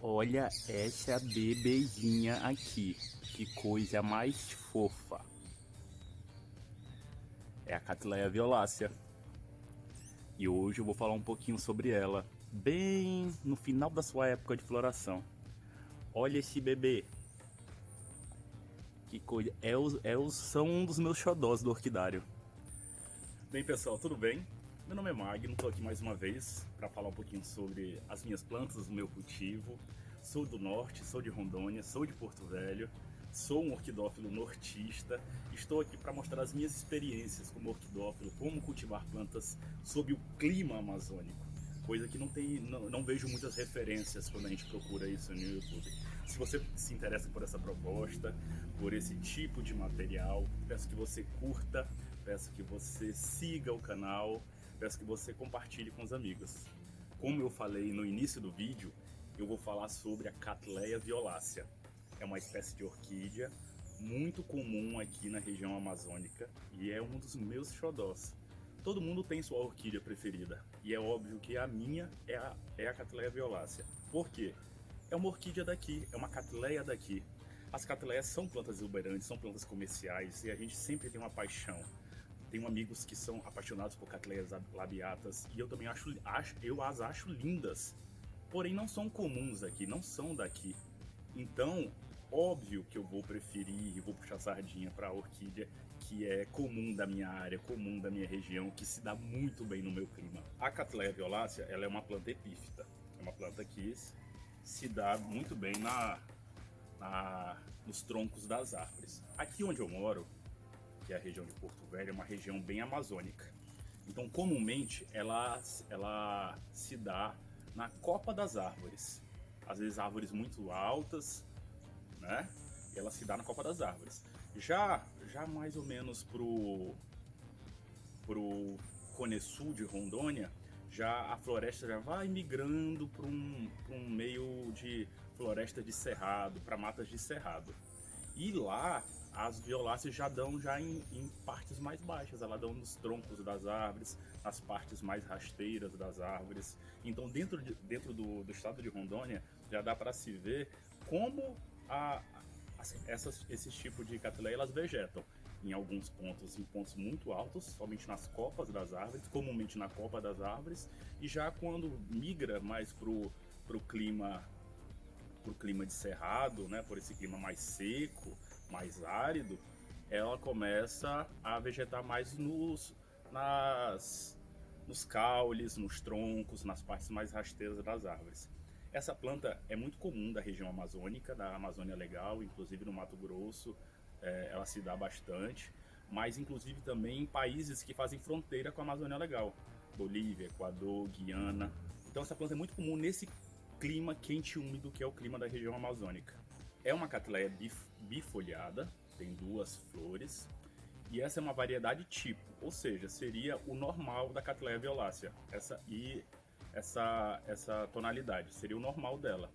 Olha essa bebezinha aqui, que coisa mais fofa. É a Cattleya violácea. E hoje eu vou falar um pouquinho sobre ela, bem no final da sua época de floração. Olha esse bebê. Que coisa. São um dos meus xodós do orquidário. Bem, pessoal, tudo bem? Meu nome é Magno, estou aqui mais uma vez para falar um pouquinho sobre as minhas plantas, o meu cultivo. Sou do norte, sou de Rondônia, sou de Porto Velho, sou um orquidófilo nortista. Estou aqui para mostrar as minhas experiências como orquidófilo, como cultivar plantas sob o clima amazônico. Coisa que não vejo muitas referências quando a gente procura isso no YouTube. Se você se interessa por essa proposta, por esse tipo de material, peço que você curta, peço que você siga o canal, peço que você compartilhe com os amigos. Como eu falei no início do vídeo, eu vou falar sobre a Cattleya violácea. É uma espécie de orquídea muito comum aqui na região amazônica e é um dos meus xodós. Todo mundo tem sua orquídea preferida e é óbvio que a minha é a Cattleya violácea. Por quê? É uma orquídea daqui, é uma Cattleya daqui. As Cattleyas são plantas exuberantes, são plantas comerciais e a gente sempre tem uma paixão. Tenho amigos que são apaixonados por Cattleyas labiatas e eu também eu as acho lindas. Porém não são comuns aqui, não são daqui. Então, óbvio que eu vou preferir e vou puxar sardinha para a orquídea que é comum da minha área, comum da minha região, que se dá muito bem no meu clima. A Cattleya violácea, ela é uma planta epífita, é uma planta que se dá muito bem nos troncos das árvores. Aqui onde eu moro, que é a região de Porto Velho, é uma região bem amazônica. Então, comumente, ela se dá na copa das árvores. Às vezes árvores muito altas, né? E ela se dá na copa das árvores. Já mais ou menos pro Cone Sul de Rondônia, já a floresta já vai migrando para um meio de floresta de cerrado, para matas de cerrado. E lá as violáceas já dão em partes mais baixas, elas dão nos troncos das árvores, nas partes mais rasteiras das árvores. Então dentro do estado de Rondônia já dá para se ver como esses tipos de Cattleya elas vegetam em alguns pontos, em pontos muito altos, somente nas copas das árvores, comumente na copa das árvores, e já quando migra mais pro clima de cerrado, né, por esse clima mais seco, mais árido, ela começa a vegetar mais nos caules, nos troncos, nas partes mais rasteiras das árvores. Essa planta é muito comum da região amazônica, da Amazônia Legal, inclusive no Mato Grosso, ela se dá bastante, mas inclusive também em países que fazem fronteira com a Amazônia Legal, Bolívia, Equador, Guiana. Então essa planta é muito comum nesse clima quente e úmido que é o clima da região amazônica. É uma Cattleya bifoliada, tem duas flores, e essa é uma variedade tipo, ou seja, seria o normal da Cattleya violácea. Essa tonalidade seria o normal dela.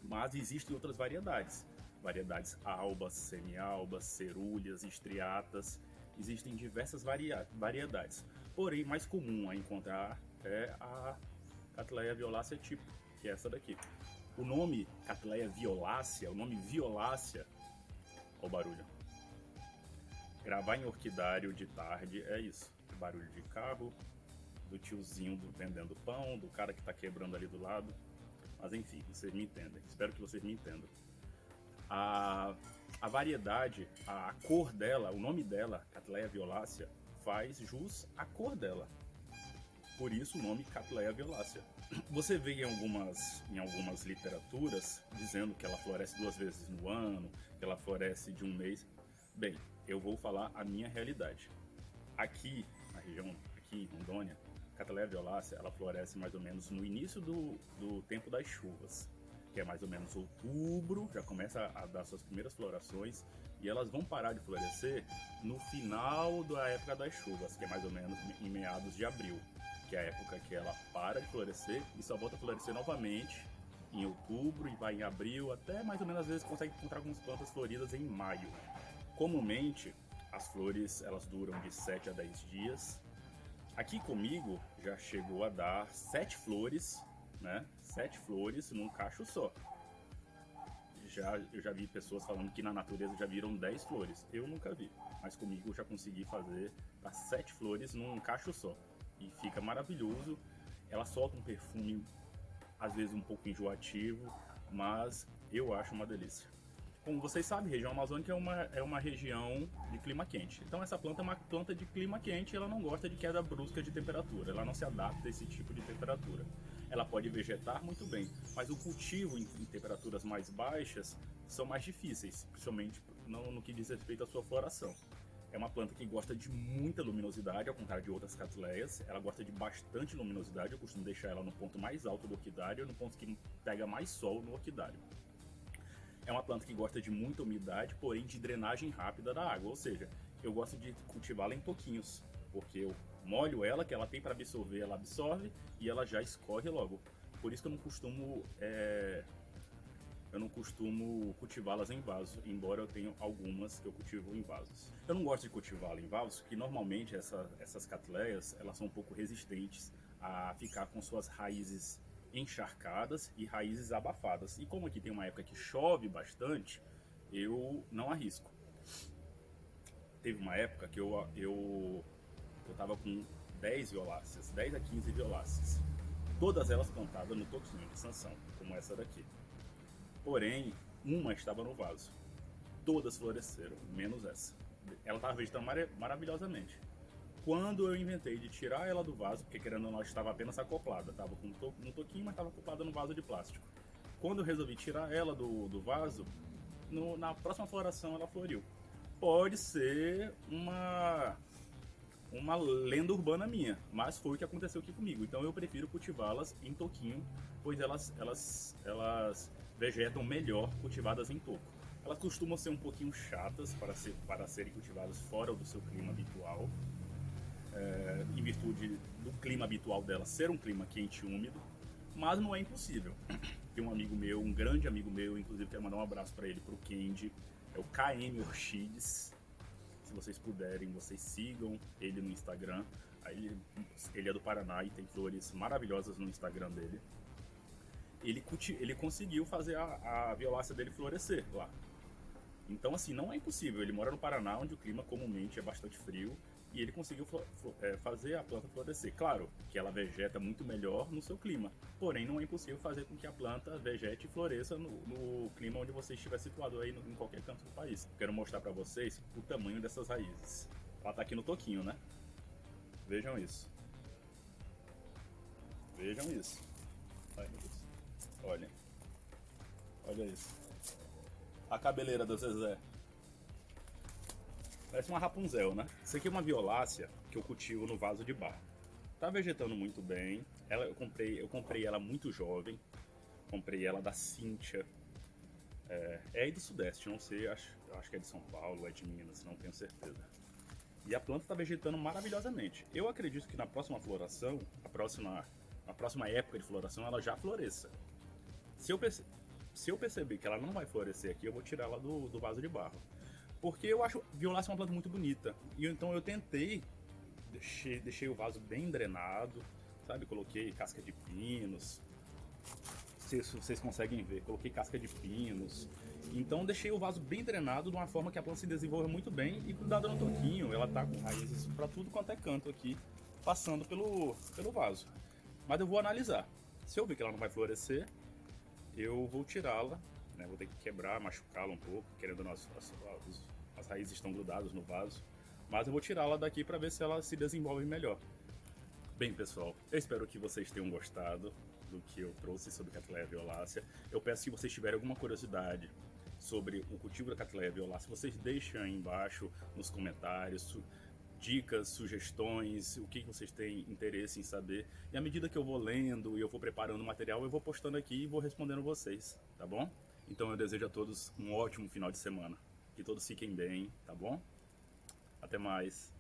Mas existem outras variedades. Variedades albas, semi-albas, cerúleas, estriatas. Existem diversas variedades. Porém, mais comum a encontrar é a Cattleya violácea tipo, que é essa daqui. O nome Cattleya violácea, o nome violácea, olha o barulho. Gravar em orquidário de tarde é isso. Barulho de carro, do tiozinho vendendo pão, do cara que está quebrando ali do lado. Mas enfim, vocês me entendem. Espero que vocês me entendam. A variedade, a cor dela, o nome dela, Cattleya violácea, faz jus à cor dela. Por isso o nome Cattleya violácea. Você vê em algumas literaturas dizendo que ela floresce 2 vezes no ano, que ela floresce de um mês. Bem, eu vou falar a minha realidade. Aqui na região, aqui em Rondônia, Cattleya violácea, ela floresce mais ou menos no início do tempo das chuvas, que é mais ou menos outubro, já começa a dar suas primeiras florações, e elas vão parar de florescer no final da época das chuvas, que é mais ou menos em meados de abril, que é a época que ela para de florescer e só volta a florescer novamente em outubro e vai em abril, até mais ou menos às vezes consegue encontrar algumas plantas floridas em maio. Comumente, as flores elas duram de 7 a 10 dias. Aqui comigo já chegou a dar 7 flores né? 7 flores num cacho só. Eu já vi pessoas falando que na natureza já viram 10 flores. Eu nunca vi, mas comigo eu já consegui fazer as 7 flores num cacho só. E fica maravilhoso. Ela solta um perfume, às vezes um pouco enjoativo, mas eu acho uma delícia. Como vocês sabem, a região amazônica é uma região de clima quente. Então essa planta é uma planta de clima quente e ela não gosta de queda brusca de temperatura. Ela não se adapta a esse tipo de temperatura. Ela pode vegetar muito bem, mas o cultivo em temperaturas mais baixas são mais difíceis, principalmente no que diz respeito à sua floração. É uma planta que gosta de muita luminosidade, ao contrário de outras catleias. Ela gosta de bastante luminosidade, eu costumo deixar ela no ponto mais alto do orquidário, no ponto que pega mais sol no orquidário. É uma planta que gosta de muita umidade, porém de drenagem rápida da água, ou seja, eu gosto de cultivá-la em toquinhos, porque eu molho ela, que ela tem para absorver, ela absorve e ela já escorre logo. Por isso que eu não costumo cultivá-las em vaso, embora eu tenha algumas que eu cultivo em vasos. Eu não gosto de cultivá-la em vasos, porque normalmente essas catleias elas são um pouco resistentes a ficar com suas raízes encharcadas e raízes abafadas. E como aqui tem uma época que chove bastante, eu não arrisco. Teve uma época que eu tava com 10 violáceas, 10 a 15 violáceas. Todas elas plantadas no toquinho de sanção, como essa daqui. Porém, uma estava no vaso. Todas floresceram, menos essa. Ela estava vegetando maravilhosamente. Quando eu inventei de tirar ela do vaso, porque querendo ou não, ela estava apenas acoplada, estava com um toquinho, mas estava acoplada no vaso de plástico. Quando eu resolvi tirar ela do vaso, na próxima floração ela floriu. Pode ser uma lenda urbana minha, mas foi o que aconteceu aqui comigo. Então eu prefiro cultivá-las em toquinho, pois elas vegetam melhor cultivadas em toco. Elas costumam ser um pouquinho chatas para serem cultivadas fora do seu clima habitual, em virtude do clima habitual dela ser um clima quente e úmido, mas não é impossível. Tem um amigo meu, um grande amigo meu, inclusive quero mandar um abraço para ele, para o Kendi, é o KM Orchides. Se vocês puderem, vocês sigam ele no Instagram. Ele é do Paraná e tem flores maravilhosas no Instagram dele. Ele conseguiu fazer a violácea dele florescer lá. Então, assim, não é impossível. Ele mora no Paraná, onde o clima comumente é bastante frio, e ele conseguiu fazer a planta florescer. Claro que ela vegeta muito melhor no seu clima, porém não é impossível fazer com que a planta vegete e floresça no clima onde você estiver situado aí em qualquer canto do país. Quero mostrar para vocês o tamanho dessas raízes. Ela tá aqui no toquinho, né? Vejam isso. Vejam isso. Ai, meu Deus. Olhem. Olha isso. A cabeleira do Zezé. Parece uma Rapunzel, né? Isso aqui é uma violácea que eu cultivo no vaso de barro. Tá vegetando muito bem. Eu comprei ela muito jovem. Comprei ela da Cíntia. É aí do Sudeste, não sei, eu acho que é de São Paulo, é de Minas, não tenho certeza. E a planta tá vegetando maravilhosamente. Eu acredito que na próxima floração, na próxima época de floração, ela já floresça. Se eu perceber que ela não vai florescer aqui, eu vou tirar ela do vaso de barro. Porque eu acho violácea uma planta muito bonita. E então eu tentei, deixei o vaso bem drenado, sabe? Coloquei casca de pinos. Se vocês conseguem ver, coloquei casca de pinos. Então deixei o vaso bem drenado de uma forma que a planta se desenvolva muito bem e cuidada no toquinho. Ela tá com raízes para tudo quanto é canto aqui, passando pelo vaso. Mas eu vou analisar. Se eu ver que ela não vai florescer, eu vou tirá-la, né? Vou ter que quebrar, machucá-la um pouco, querendo ou não, as raízes estão grudadas no vaso. Mas eu vou tirá-la daqui para ver se ela se desenvolve melhor. Bem, pessoal, eu espero que vocês tenham gostado do que eu trouxe sobre Cattleya violácea. Eu peço que vocês tiverem alguma curiosidade sobre o cultivo da Cattleya violácea, vocês deixem aí embaixo nos comentários dicas, sugestões, o que vocês têm interesse em saber. E à medida que eu vou lendo e eu vou preparando o material, eu vou postando aqui e vou respondendo vocês, tá bom? Então eu desejo a todos um ótimo final de semana. Que todos fiquem bem, tá bom? Até mais.